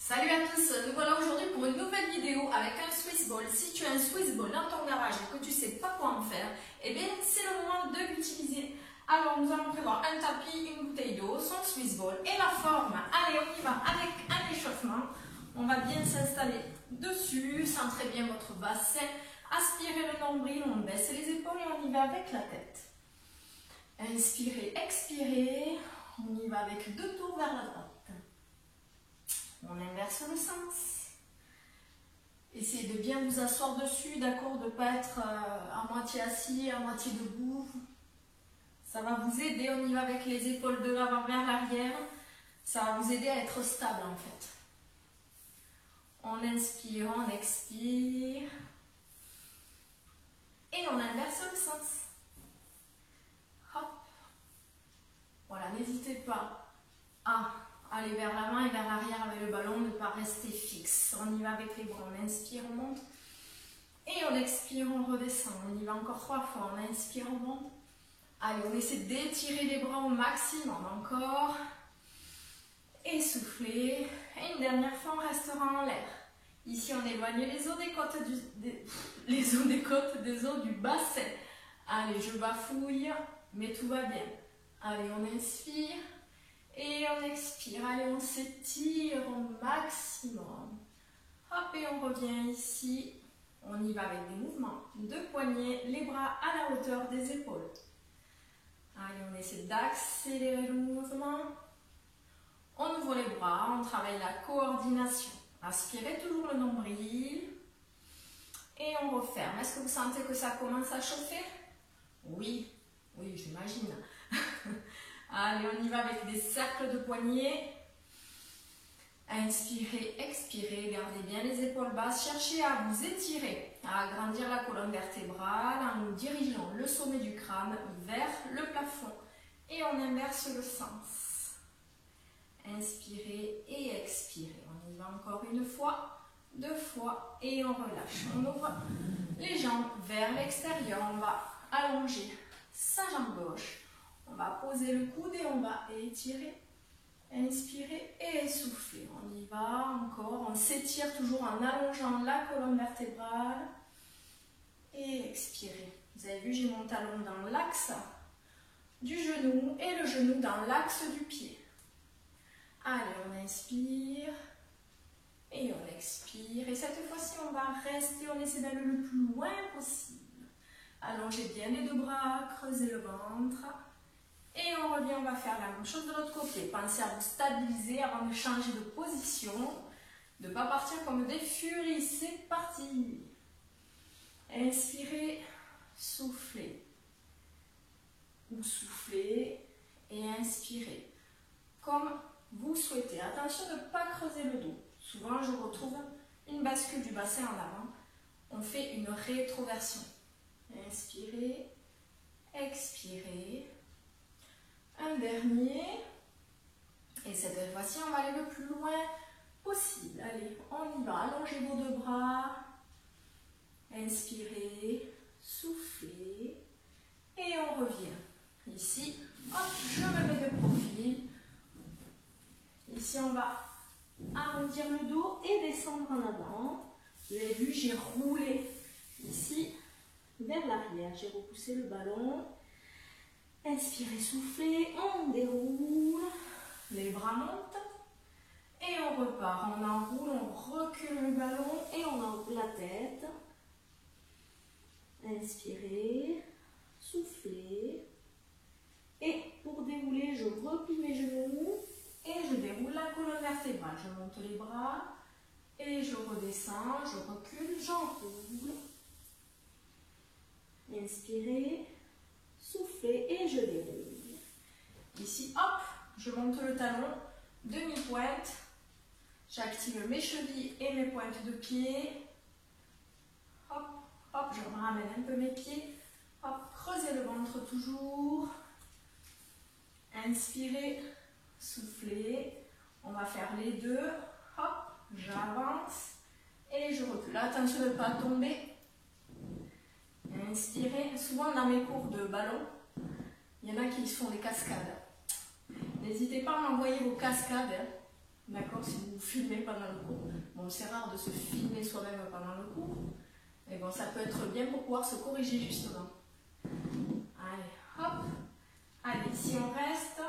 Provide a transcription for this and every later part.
Salut à tous, nous voilà aujourd'hui pour une nouvelle vidéo avec un Swiss Ball. Si tu as un Swiss Ball dans ton garage et que tu ne sais pas quoi en faire, eh bien c'est le moment de l'utiliser. Alors nous allons prévoir un tapis, une bouteille d'eau, son Swiss Ball et la forme. Allez, on y va avec un échauffement. On va bien s'installer dessus, centrez bien votre bassin, aspirez le nombril, on baisse les épaules et on y va avec la tête. Inspirez, expirez, on y va avec 2 tours vers la droite. On inverse le sens. Essayez de bien vous asseoir dessus, d'accord, de ne pas être à moitié assis, à moitié debout. Ça va vous aider, on y va avec les épaules de l'avant vers l'arrière. Ça va vous aider à être stable en fait. On inspire, on expire. Et on inverse le sens. Hop. Voilà, n'hésitez pas à aller vers l'avant et vers l'arrière avec le ballon, ne pas rester fixe. On y va avec les bras, on inspire, on monte. Et on expire, on redescend. On y va encore 3 fois, on inspire, on monte. Allez, on essaie d'étirer les bras au maximum, encore. Et souffler. Et une dernière fois, on restera en l'air. Ici, on éloigne les os des côtes, des os du bassin. Allez, je bafouille, mais tout va bien. Allez, on inspire. Et on expire, allez, on s'étire au maximum. Hop, et on revient ici. On y va avec des mouvements de poignets, les bras à la hauteur des épaules. Allez, on essaie d'accélérer le mouvement. On ouvre les bras, on travaille la coordination. Aspirez toujours le nombril. Et on referme. Est-ce que vous sentez que ça commence à chauffer? Oui, oui, j'imagine. Allez, on y va avec des cercles de poignets. Inspirez, expirez, gardez bien les épaules basses. Cherchez à vous étirer, à agrandir la colonne vertébrale en nous dirigeant le sommet du crâne vers le plafond. Et on inverse le sens. Inspirez et expirez. On y va encore une fois, 2 fois et on relâche. On ouvre les jambes vers l'extérieur. On va allonger sa jambe gauche. On va poser le coude et on va étirer, inspirer et souffler. On y va encore, on s'étire toujours en allongeant la colonne vertébrale et expirer. Vous avez vu, j'ai mon talon dans l'axe du genou et le genou dans l'axe du pied. Allez, on inspire et on expire. Et cette fois-ci, on va rester, on essaie d'aller le plus loin possible. Allongez bien les 2 bras, creusez le ventre. Et on revient, on va faire la même chose de l'autre côté. Pensez à vous stabiliser avant de changer de position. De ne pas partir comme des furies. C'est parti. Inspirez, soufflez. Ou soufflez et inspirez. Comme vous souhaitez. Attention de ne pas creuser le dos. Souvent, je retrouve une bascule du bassin en avant. On fait une rétroversion. Inspirez, expirez. Un dernier. Et cette fois-ci, on va aller le plus loin possible. Allez, on y va. Allongez vos 2 bras. Inspirez, soufflez. Et on revient. Ici, hop, je me mets de profil. Ici, on va arrondir le dos et descendre en avant. Vous avez vu, j'ai roulé ici vers l'arrière. J'ai repoussé le ballon. Inspirez, soufflez, on déroule, les bras montent et on repart. On enroule, on recule le ballon et on enroule la tête. Inspirez, soufflez. Et pour dérouler, je replie mes genoux et je déroule la colonne vertébrale. Je monte les bras et je redescends, je recule, j'enroule. Inspirez. Soufflez et je déroule. Ici, hop, je monte le talon, demi-pointe. J'active mes chevilles et mes pointes de pied. Hop, hop, je me ramène un peu mes pieds. Hop, creusez le ventre toujours. Inspirez, soufflez. On va faire les 2. Hop, j'avance et je recule. Attention de ne pas tomber. Inspirez. Souvent dans mes cours de ballon, il y en a qui font des cascades. N'hésitez pas à m'envoyer vos cascades, d'accord, si vous vous filmez pendant le cours. Bon, c'est rare de se filmer soi-même pendant le cours. Mais bon, ça peut être bien pour pouvoir se corriger justement. Allez, hop. Allez, ici on reste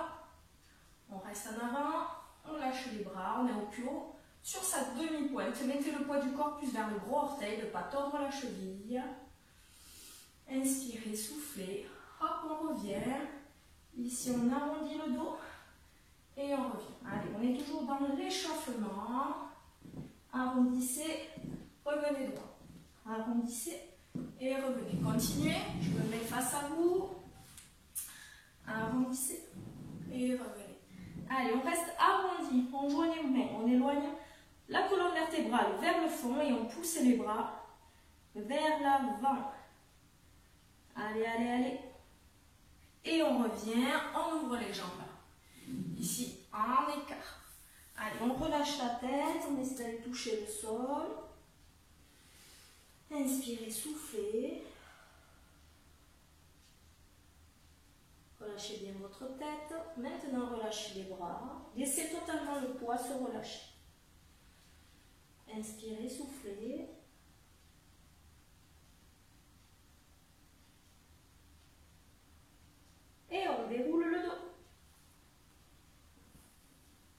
en avant, on lâche les bras, on est au plus haut. Sur sa demi-pointe, mettez le poids du corps plus vers le gros orteil, ne pas tordre la cheville. Inspirez, soufflez. Hop, on revient. Ici, on arrondit le dos et on revient. Allez, on est toujours dans l'échauffement. Arrondissez, revenez droit. Arrondissez et revenez. Continuez, je me mets face à vous. Arrondissez et revenez. Allez, on reste arrondi, on joint les mains, on éloigne la colonne vertébrale vers le fond et on pousse les bras vers l'avant. Allez, allez, allez. Et on revient, on ouvre les jambes. Ici, en écart. Allez, on relâche la tête, on essaie d'aller toucher le sol. Inspirez, soufflez. Relâchez bien votre tête. Maintenant, relâchez les bras. Laissez totalement le poids se relâcher. Inspirez, soufflez. Et on déroule le dos.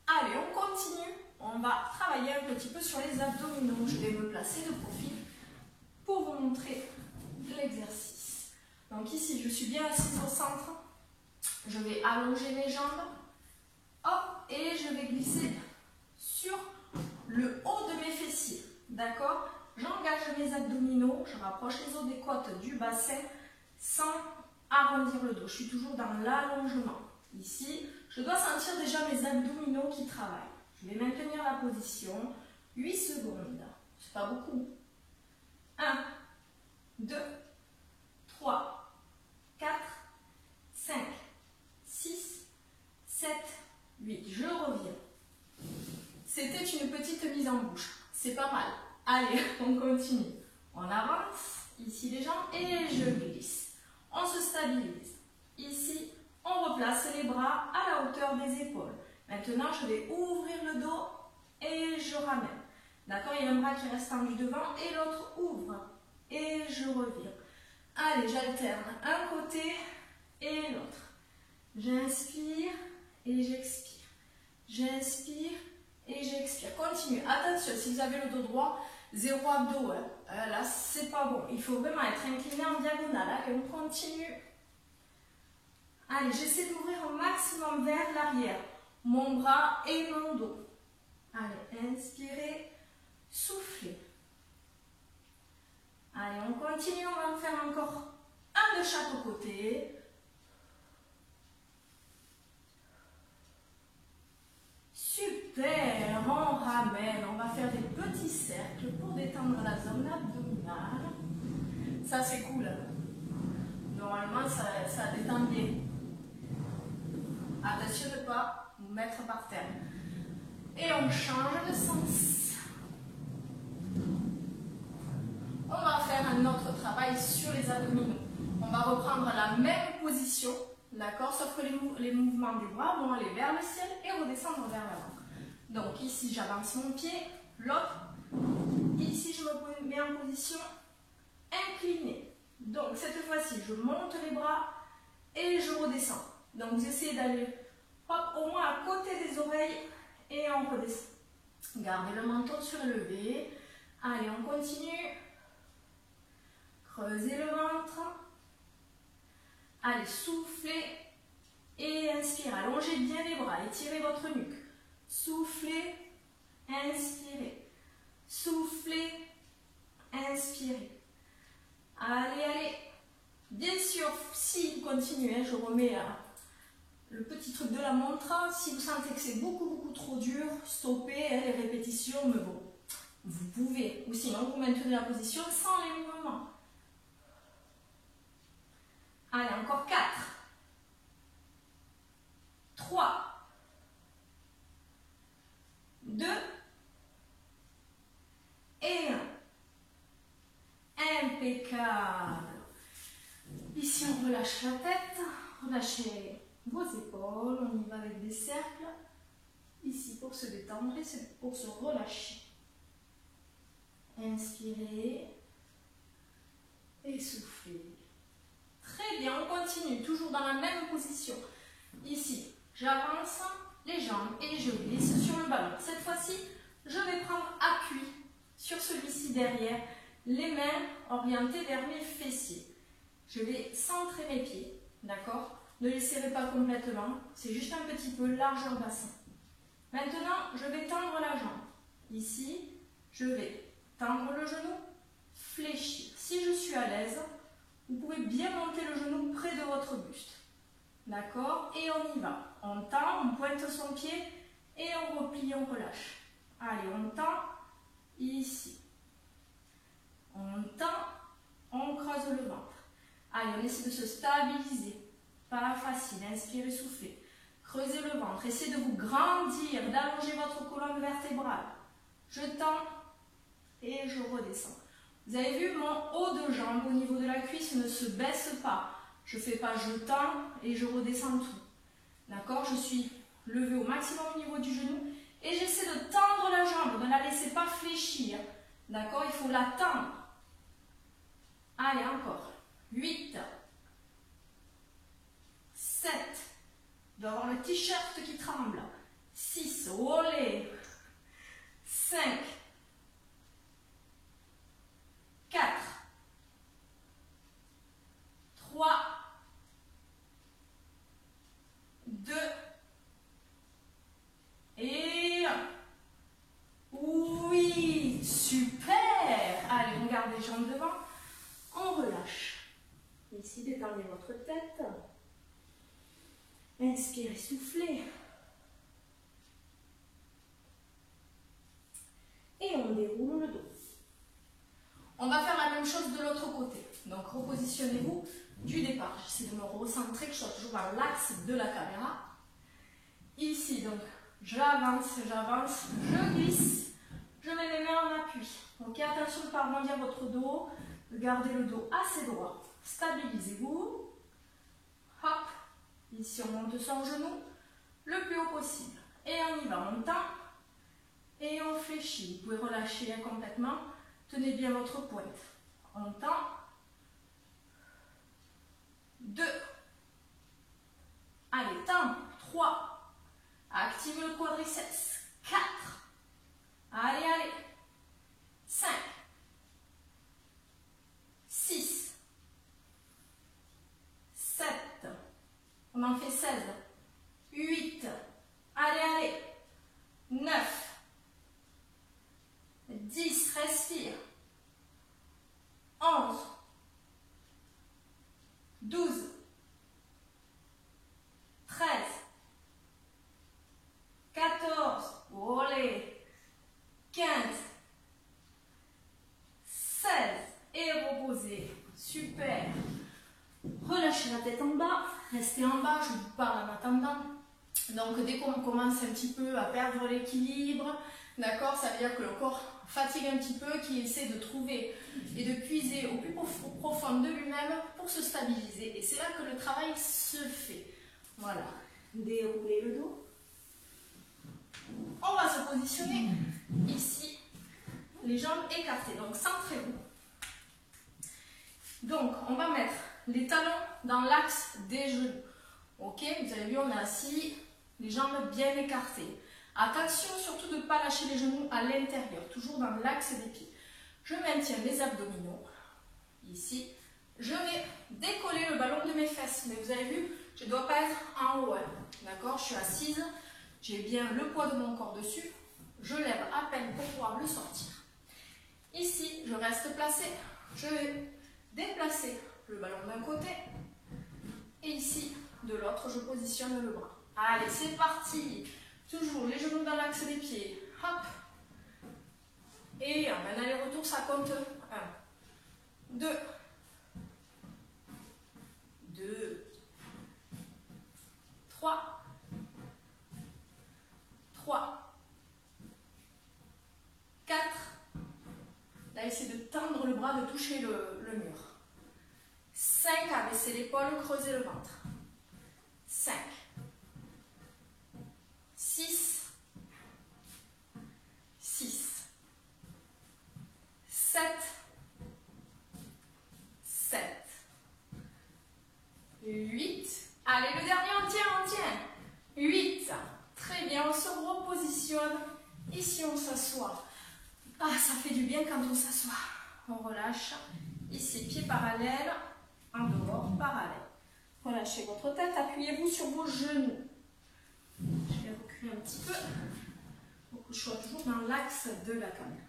Allez, on continue. On va travailler un petit peu sur les abdominaux. Je vais me placer de profil pour vous montrer l'exercice. Donc ici, je suis bien assise au centre. Je vais allonger mes jambes. Hop, et je vais glisser sur le haut de mes fessiers. D'accord? J'engage mes abdominaux. Je rapproche les os des côtes du bassin sans arrondir le dos. Je suis toujours dans l'allongement. Ici, je dois sentir déjà mes abdominaux qui travaillent. Je vais maintenir la position 8 secondes. C'est pas beaucoup. 1, 2, 3, 4, 5, 6, 7, 8. Je reviens. C'était une petite mise en bouche. C'est pas mal. Allez, on continue. On avance. Ici les jambs et je glisse. On se stabilise. Ici, on replace les bras à la hauteur des épaules. Maintenant, je vais ouvrir le dos et je ramène. D'accord? Il y a un bras qui reste tendu devant et l'autre ouvre. Et je reviens. Allez, j'alterne un côté et l'autre. J'inspire et j'expire. J'inspire et j'expire. Continue. Attention, si vous avez le dos droit, 0 abdos. Là, c'est pas bon. Il faut vraiment être incliné en diagonale. Allez, on continue. Allez, j'essaie d'ouvrir au maximum vers l'arrière. Mon bras et mon dos. Allez, inspirez, soufflez. Allez, on continue. On va en faire encore un de chaque côté. Super, on ramène, on va faire des petits cercles pour détendre la zone abdominale. Ça c'est cool. Normalement ça détend bien. Attention de ne pas vous mettre par terre. Et on change de sens. On va faire un autre travail sur les abdominaux. On va reprendre la même position. D'accord? Sauf que les mouvements des bras vont aller vers le ciel et redescendre vers l'avant. Donc ici, j'avance mon pied, l'autre. Ici, je me mets en position inclinée. Donc cette fois-ci, je monte les bras et je redescends. Donc vous essayez d'aller au moins à côté des oreilles et on redescend. Gardez le menton surélevé. Allez, on continue. Creusez le ventre. Allez, soufflez et inspirez. Allongez bien les bras, étirez votre nuque. Soufflez, inspirez. Soufflez, inspirez. Allez, allez. Bien sûr, si vous continuez, je remets le petit truc de la montre. Si vous sentez que c'est beaucoup trop dur, stoppez les répétitions, mais bon, vous pouvez. Ou sinon, vous maintenez la position sans les mouvements. Allez, encore 4, 3, 2 et 1. Impeccable. Ici, on relâche la tête, relâchez vos épaules, on y va avec des cercles. Ici pour se détendre et c'est pour se relâcher. Inspirez et soufflez. Très bien, on continue, toujours dans la même position. Ici, j'avance les jambes et je glisse sur le ballon. Cette fois-ci, je vais prendre appui sur celui-ci derrière, les mains orientées vers mes fessiers. Je vais centrer mes pieds, d'accord? Ne les serrez pas complètement, c'est juste un petit peu largeur bassin. Maintenant, je vais tendre la jambe. Ici, je vais tendre le genou, fléchir. Si je suis à l'aise, vous pouvez bien monter le genou près de votre buste. D'accord? Et on y va. On tend, on pointe son pied et on replie, on relâche. Allez, on tend ici. On tend, on creuse le ventre. Allez, on essaie de se stabiliser. Pas facile, inspirez, soufflez. Creusez le ventre, essayez de vous grandir, d'allonger votre colonne vertébrale. Je tends et je redescends. Vous avez vu, mon haut de jambe au niveau de la cuisse ne se baisse pas. Je ne fais pas je tends et je redescends tout. D'accord? Je suis levée au maximum au niveau du genou et j'essaie de tendre la jambe, ne la laissez pas fléchir. D'accord? Il faut la tendre. Allez, encore. 8, 7, il doit avoir le t-shirt qui tremble. 6, olé. 5, 4, 3, 2, et 1. Oui, super. Allez, on garde les jambes devant. On relâche. Ici, détendez votre tête. Inspirez, soufflez. Et on déroule le dos. On va faire la même chose de l'autre côté. Donc, repositionnez-vous du départ. J'essaie de me recentrer, que je sois toujours dans l'axe de la caméra. Ici, donc, j'avance, je glisse. Je mets mes mains en appui. Ok, attention de ne pas arrondir votre dos. Gardez le dos assez droit. Stabilisez-vous. Hop. Ici, on monte son genou le plus haut possible. Et on y va, on tend et on fléchit. Vous pouvez relâcher complètement. Tenez bien votre pointe. On tend. 2. Allez, tend. 3. Active le quadriceps. 4. Allez, allez. 5. 6. 7. On en fait 16. 8. Allez, allez. 9. 10. Respire. 11. 12. 13. 14. Olé. 15. 16. Et reposez. Super. Relâchez la tête en bas. Restez en bas. Je vous parle en attendant. Donc, dès qu'on commence un petit peu à perdre l'équilibre, d'accord, ça veut dire que le corps fatigue un petit peu, qu'il essaie de trouver et de puiser au plus profond de lui-même pour se stabiliser. Et c'est là que le travail se fait. Voilà. Déroulez le dos. On va se positionner ici, les jambes écartées. Donc, centrez-vous. Donc, on va mettre les talons dans l'axe des genoux. Ok, vous avez vu, on est assis, les jambes bien écartées. Attention surtout de ne pas lâcher les genoux à l'intérieur, toujours dans l'axe des pieds. Je maintiens mes abdominaux. Ici, je vais décoller le ballon de mes fesses. Mais vous avez vu, je ne dois pas être en haut. D'accord, je suis assise, j'ai bien le poids de mon corps dessus. Je lève à peine pour pouvoir le sortir. Ici, je reste placée. Je vais déplacer le ballon d'un côté. Et ici, de l'autre, je positionne le bras. Allez, c'est parti. Toujours les genoux dans l'axe des pieds. Hop. Et un aller-retour, ça compte. 1, 2, 2, 3, 3, 4. Là, essayez de tendre le bras, de toucher le mur. 5, abaissez l'épaule, creusez le ventre. 5, 6, Ici, on s'assoit. Ah, ça fait du bien quand on s'assoit. On relâche. Ici, pieds parallèles. En dehors, parallèle. Relâchez votre tête. Appuyez-vous sur vos genoux. Je vais reculer un petit peu. Pour que je sois toujours dans l'axe de la caméra.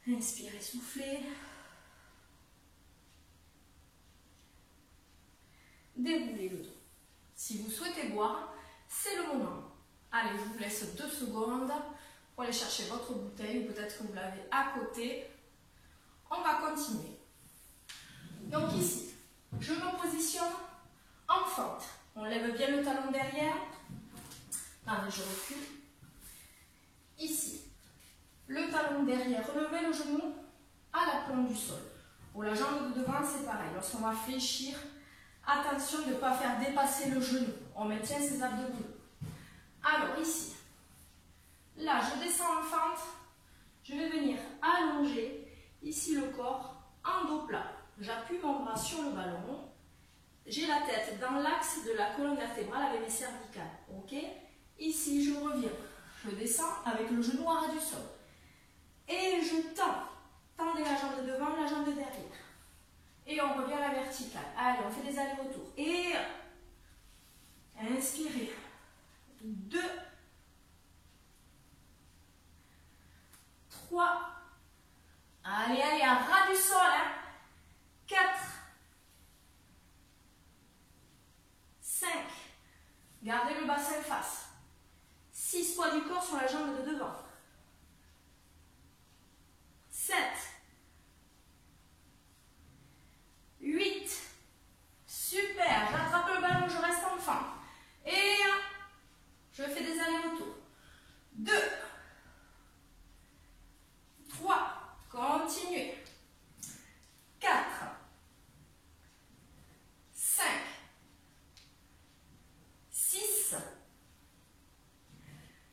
Inspirez, soufflez. Déroulez le dos. Si vous souhaitez boire, c'est le moment. Allez, je vous laisse 2 secondes pour aller chercher votre bouteille, ou peut-être que vous l'avez à côté. On va continuer. Donc ici, je me positionne en fente. On lève bien le talon derrière. Allez, je recule. Ici, le talon derrière, relevez le genou à l'aplomb du sol. Pour la jambe de devant, c'est pareil. Lorsqu'on va fléchir, attention de ne pas faire dépasser le genou. On maintient ses abdominaux. Alors ici, là je descends en fente, je vais venir allonger ici le corps en dos plat. J'appuie mon bras sur le ballon, j'ai la tête dans l'axe de la colonne vertébrale avec mes cervicales. Ok? Ici je reviens, je descends avec le genou à ras du sol. Et je tends. Tendez la jambe de devant, la jambe de derrière. Et on revient à la verticale. Allez, on fait des allers-retours. Et inspirez. 2, 3. Allez, allez, à ras du sol. 4, 5. Gardez le bassin face. 6, poids du corps sur la jambe de devant. 7, 8, super, j'attrape le ballon, je reste en fente. Et je fais des allers-retours. 2, 3, continuez. 4, 5, 6,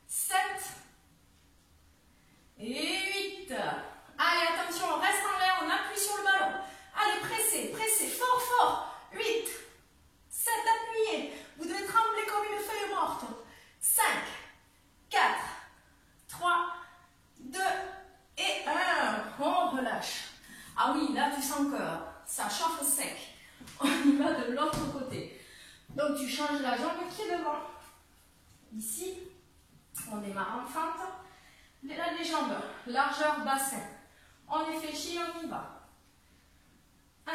7 et 8. Allez, attention, on reste en l'air, on appuie sur le ballon. Allez, pressez, pressez, fort, fort. 8, 7, appuyez. Vous devez trembler comme une feuille morte. 5, 4, 3, 2 et 1. On relâche. Ah oui, là, tu sens que ça chauffe sec. On y va de l'autre côté. Donc, tu changes la jambe qui est devant. Ici, on démarre en fente. Là, les jambes, largeur bassin. On est fléchi, on y va. 1.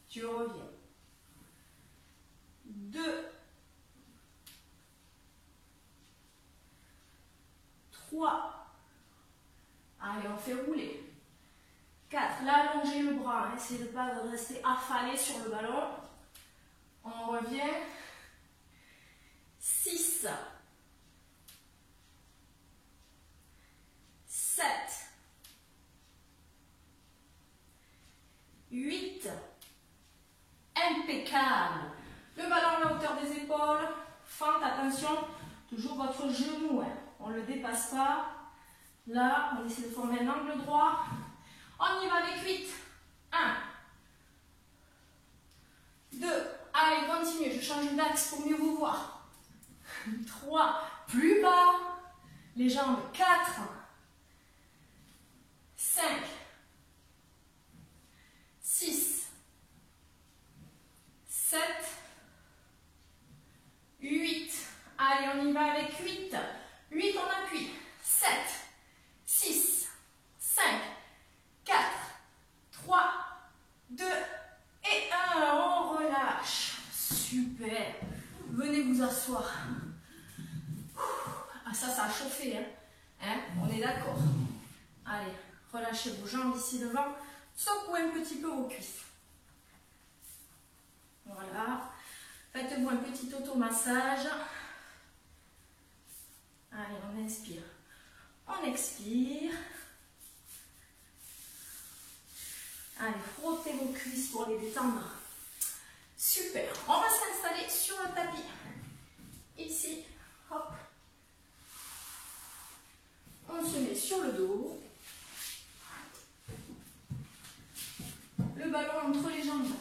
Tu reviens. 2. 3. Allez, on fait rouler. 4. Là, allongez le bras. Essayez de ne pas rester affalé sur le ballon. On revient. 6. 7. 8. Impeccable. Le ballon à la hauteur des épaules. Fente, attention. Toujours votre genou. On ne le dépasse pas. Là, on essaie de former un angle droit. On y va avec 8. 1. 2. Allez, continuez. Je change d'axe pour mieux vous voir. 3. Plus bas. Les jambes. 4. 5. 6. 7. 8. Allez, on y va avec 8. 8, on appuie. 7. 6. 5. 4. 3. 2. Et 1. On relâche. Super. Venez vous asseoir. Ah, ça a chauffé. Hein? On est d'accord. Allez, relâchez vos jambes ici devant. Secouez un petit peu vos cuisses. Voilà. Faites-vous un petit automassage. Allez, on inspire. On expire. Allez, frottez vos cuisses pour les détendre. Super. On va s'installer sur le tapis. Ici. Hop. On se met sur le dos. Le ballon entre les jambes.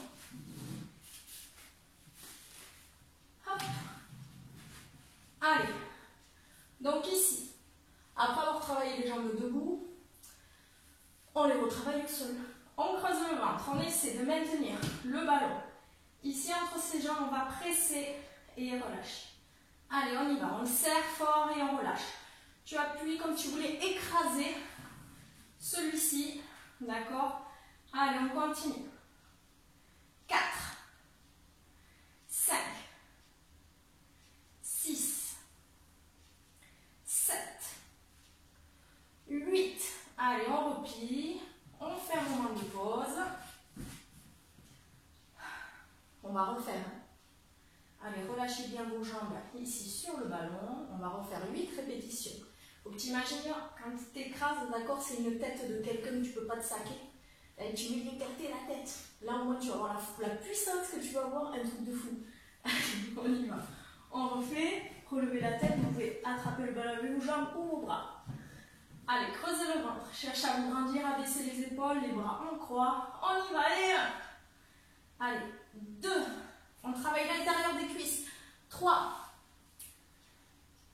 Hop. Allez. Donc ici, après avoir travaillé les jambes debout, on les retravaille au sol. On creuse le ventre, on essaie de maintenir le ballon. Ici, entre ses jambes, on va presser et relâcher. Allez, on y va. On le serre fort et on relâche. Tu appuies comme tu voulais écraser celui-ci. D'accord? Allez, on continue. 4, 5, 6, 7, 8. Allez, on replie. On fait un moment de pause. On va refaire. Allez, relâchez bien vos jambes ici sur le ballon. On va refaire 8 répétitions. Faut que tu imagines, quand tu t'écrases, d'accord, c'est une tête de quelqu'un, tu ne peux pas te saquer. Et tu veux écarter la tête. Là, au moins, tu vas avoir la puissance que tu vas avoir, un truc de fou. On y va. On refait. Relevez la tête. Vous pouvez attraper le ballon avec vos jambes ou vos bras. Allez, creusez le ventre. Cherchez à vous grandir, à baisser les épaules, les bras en croix. On y va. Allez, 1. Allez, 2. On travaille l'intérieur des cuisses. 3,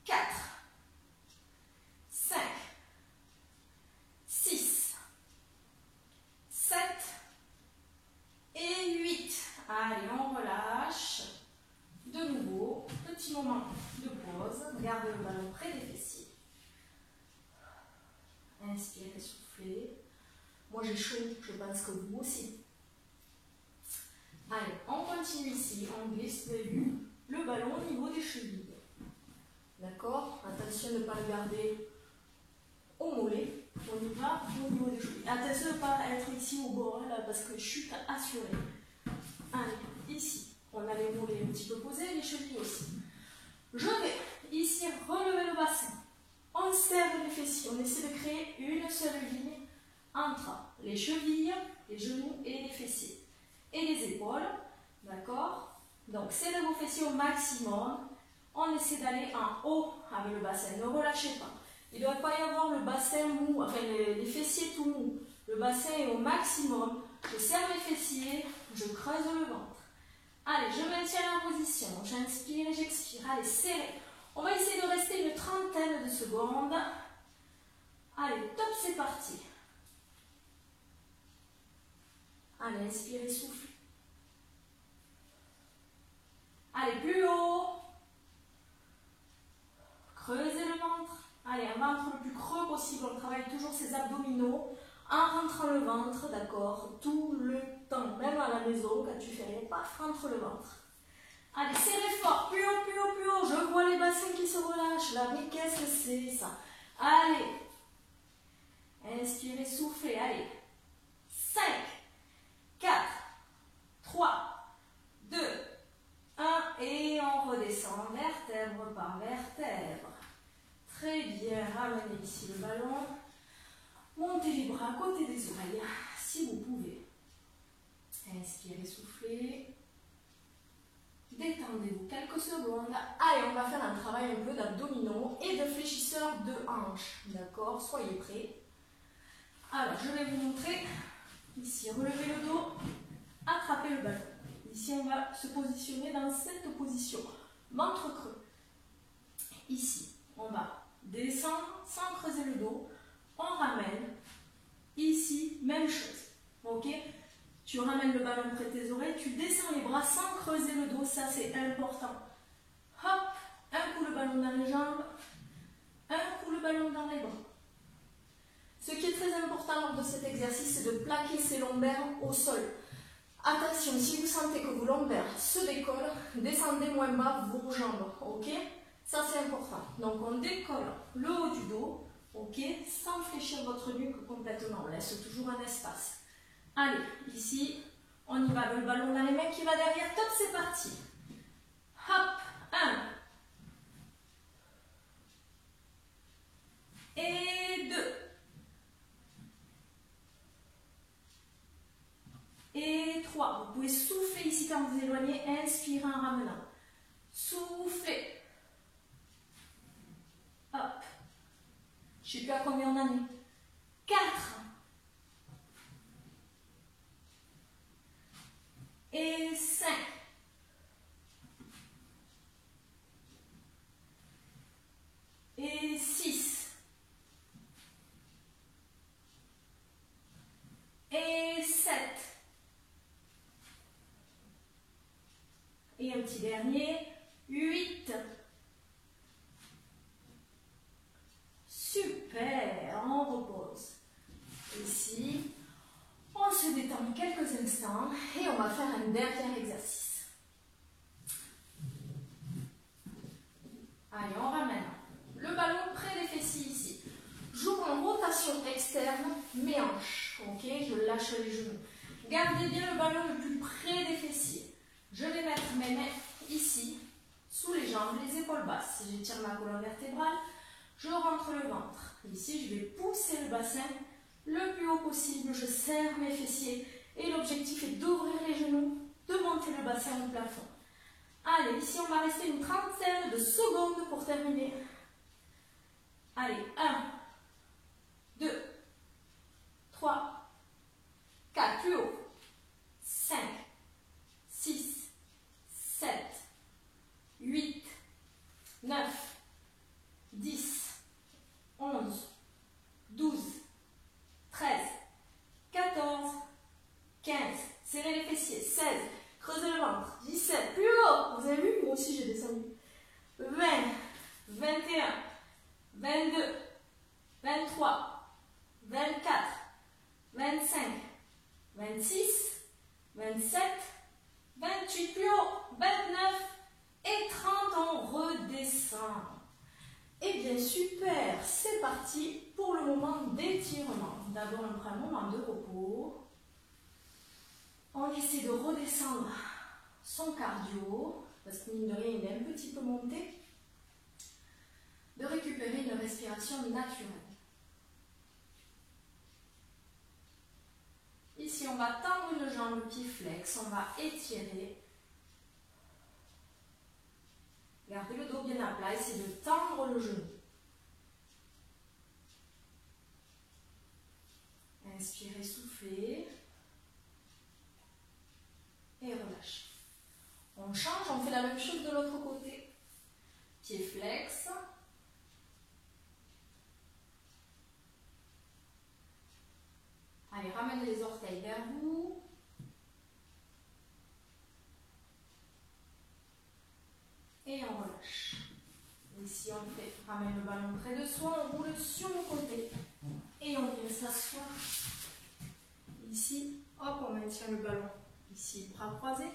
4, 5, 6, 7 et 8. Allez, on relâche. De nouveau, petit moment de pause. Gardez le ballon près des fessiers. Inspirez, soufflez. Moi j'ai chaud, je pense que vous aussi. Allez, on continue ici, on glisse le ballon au niveau des chevilles. D'accord? Attention de ne pas le garder au mollet. On y va au niveau des chevilles. Attention de ne pas être ici au bord, là, parce que chute assurée. Allez, ici, on a les mollets un petit peu posés, les chevilles aussi. Je vais ici relever le bassin. On serre les fessiers, on essaie de créer une seule ligne entre les chevilles, les genoux et les fessiers. Et les épaules, d'accord? Donc, serrez vos fessiers au maximum. On essaie d'aller en haut avec le bassin, ne relâchez pas. Il ne doit pas y avoir le bassin mou, enfin les fessiers tout mous. Le bassin est au maximum. Je serre les fessiers, je creuse le ventre. Allez, je maintiens la position. J'inspire et j'expire. Allez, serrez. On va essayer de rester une trentaine de secondes. Allez, top, c'est parti. Allez, inspirez, soufflez. Allez, plus haut. Creusez le ventre. Allez, un ventre le plus creux possible. On travaille toujours ses abdominaux en rentrant le ventre, d'accord, tout le temps. Même à la maison, quand tu fais rien, paf, rentre le ventre. Allez, serrez fort, plus haut, plus haut, plus haut. Je vois les bassins qui se relâchent là. Mais qu'est-ce que c'est ça? Allez. Inspirez, soufflez. Allez. 5, 4, 3, 2, 1. Et on redescend vertèbre par vertèbre. Très bien. Ramenez ici le ballon. Montez les bras à côté des oreilles, si vous pouvez. Inspirez, soufflez. Détendez-vous quelques secondes. Allez, on va faire un travail un peu d'abdominaux et de fléchisseurs de hanches. D'accord? Soyez prêts. Alors, je vais vous montrer. Ici, relevez le dos, attrapez le ballon. Ici, on va se positionner dans cette position. Ventre creux. Ici, on va descendre sans creuser le dos. On ramène. Ici, même chose. Ok? Tu ramènes le ballon près de tes oreilles, tu descends les bras sans creuser le dos, ça c'est important. Hop, un coup le ballon dans les jambes, un coup le ballon dans les bras. Ce qui est très important lors de cet exercice, c'est de plaquer ses lombaires au sol. Attention, si vous sentez que vos lombaires se décollent, descendez moins bas vos jambes, ok? Ça c'est important. Donc on décolle le haut du dos, ok? Sans fléchir votre nuque complètement, on laisse toujours un espace. Allez, ici, on y va avec le ballon dans les mains qui va derrière. Top, c'est parti. Hop, 1. Et 2. Et 3. Vous pouvez souffler ici quand vous éloignez. Inspirez en ramenant. Soufflez. Hop. Je ne sais plus à combien on en est. 4. Et 5. Et petit dernier. 8. Super, on repose. Ici, on se détend quelques instants et on va faire un dernier exercice. Allez, on ramène le ballon près des fessiers ici. J'ouvre en rotation externe, mes hanches. Ok, je lâche les genoux. Gardez bien le ballon le plus près des fessiers. Je vais mettre mes mains ici, sous les jambes, les épaules basses. Si j'étire ma colonne vertébrale, je rentre le ventre. Ici, je vais pousser le bassin le plus haut possible. Je serre mes fessiers et l'objectif est d'ouvrir les genoux, de monter le bassin au plafond. Allez, ici, on va rester une trentaine de secondes pour terminer. Allez, 1, 2, 3, 4, plus haut, 5, 6, 7, 8, 9, 10, 11, 12, 13, 14, 15, serrez les fessiers, 16, creusez le ventre, 17, plus haut, vous avez vu, moi aussi j'ai descendu, 20, 21, 22, 23, 24, 25, 26, 27, 28, plus haut, 29 et 30, on redescend. Et bien super, c'est parti pour le moment d'étirement. D'abord on prend un moment de repos. On essaie de redescendre son cardio, parce que mine de rien il est un petit peu monté. De récupérer une respiration naturelle. Ici, on va tendre une jambe, le pied flex, on va étirer. Gardez le dos bien à plat, essayez de tendre le genou. Inspirez, soufflez. Et relâchez. On change, on fait la même chose de l'autre côté. Pied flex. Allez, ramenez les orteils vers vous. Et on relâche. Ici, on fait, ramène le ballon près de soi, on roule sur le côté. Et on vient s'asseoir. Ici, hop, on maintient le ballon. Ici, bras croisés.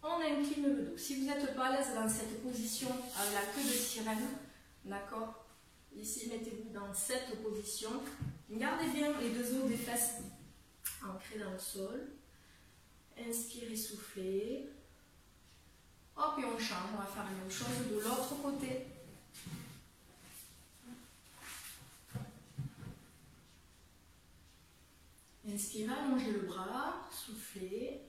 On incline le dos. Si vous n'êtes pas à l'aise dans cette position avec la queue de sirène, d'accord? Ici, mettez-vous dans cette position. Gardez bien les deux os des fesses ancrés dans le sol. Inspirez, soufflez. Hop, et on change. On va faire la même chose de l'autre côté. Inspirez, allongez le bras, soufflez.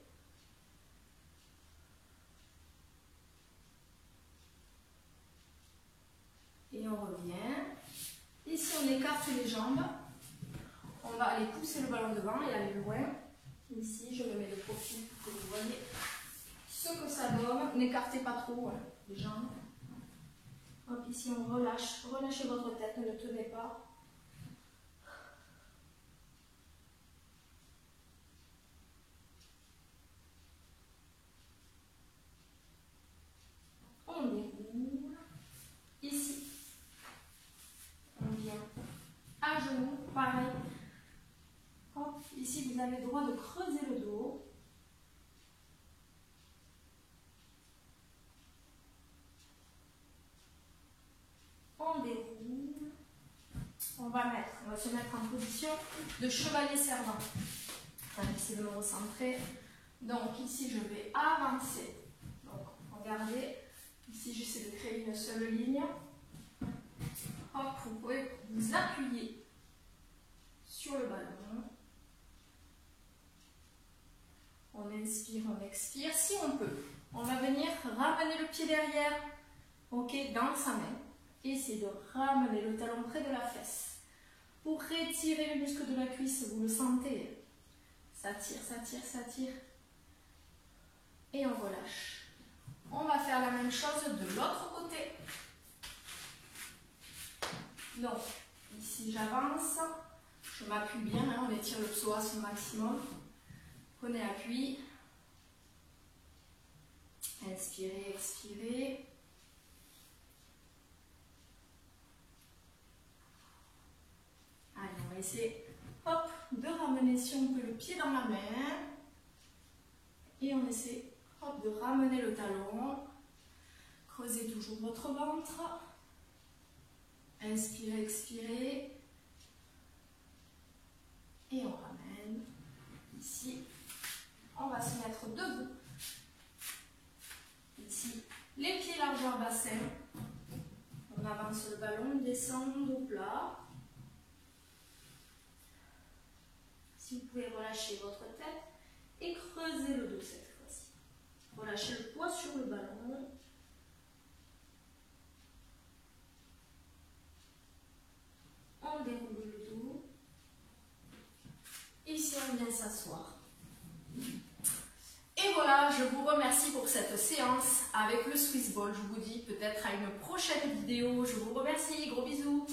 Et on revient. Ici, on écarte les jambes. On va aller pousser le ballon devant et aller loin. Ici, je me mets de profil pour que vous voyez ce que ça donne. N'écartez pas trop les jambes. Hop, ici, on relâche. Relâchez votre tête, ne tenez pas. On déroule. Ici, on vient à genoux, pareil. Hop, ici, vous avez le droit de creuser le dos. On déroule. On va se mettre en position de chevalier servant. Essayez de me recentrer. Donc ici, je vais avancer. Donc, regardez. Ici, j'essaie de créer une seule ligne. Hop, vous pouvez vous appuyer sur le ballon. On inspire, on expire. Si on peut, on va venir ramener le pied derrière, ok, dans sa main. Essayez de ramener le talon près de la fesse. Pour étirer le muscle de la cuisse, vous le sentez. Ça tire, ça tire, ça tire. Et on relâche. On va faire la même chose de l'autre côté. Donc, ici j'avance. Je m'appuie bien, on étire le psoas au maximum. Prenez appui. Inspirez, expirez. Allez, on va essayer, hop, de ramener si on peut le pied dans la main. Et on essaie, hop, de ramener le talon. Creusez toujours votre ventre. Inspirez, expirez. Et on ramène. Ici, on va se mettre debout. Ici, les pieds largeur bassin. On avance le ballon, descend au plat. Si vous pouvez relâcher votre tête et creuser le dos cette fois-ci. Relâchez le poids sur le ballon. On déroule le dos. Ici, on vient s'asseoir. Et voilà, je vous remercie pour cette séance avec le Swiss Ball. Je vous dis peut-être à une prochaine vidéo. Je vous remercie, gros bisous.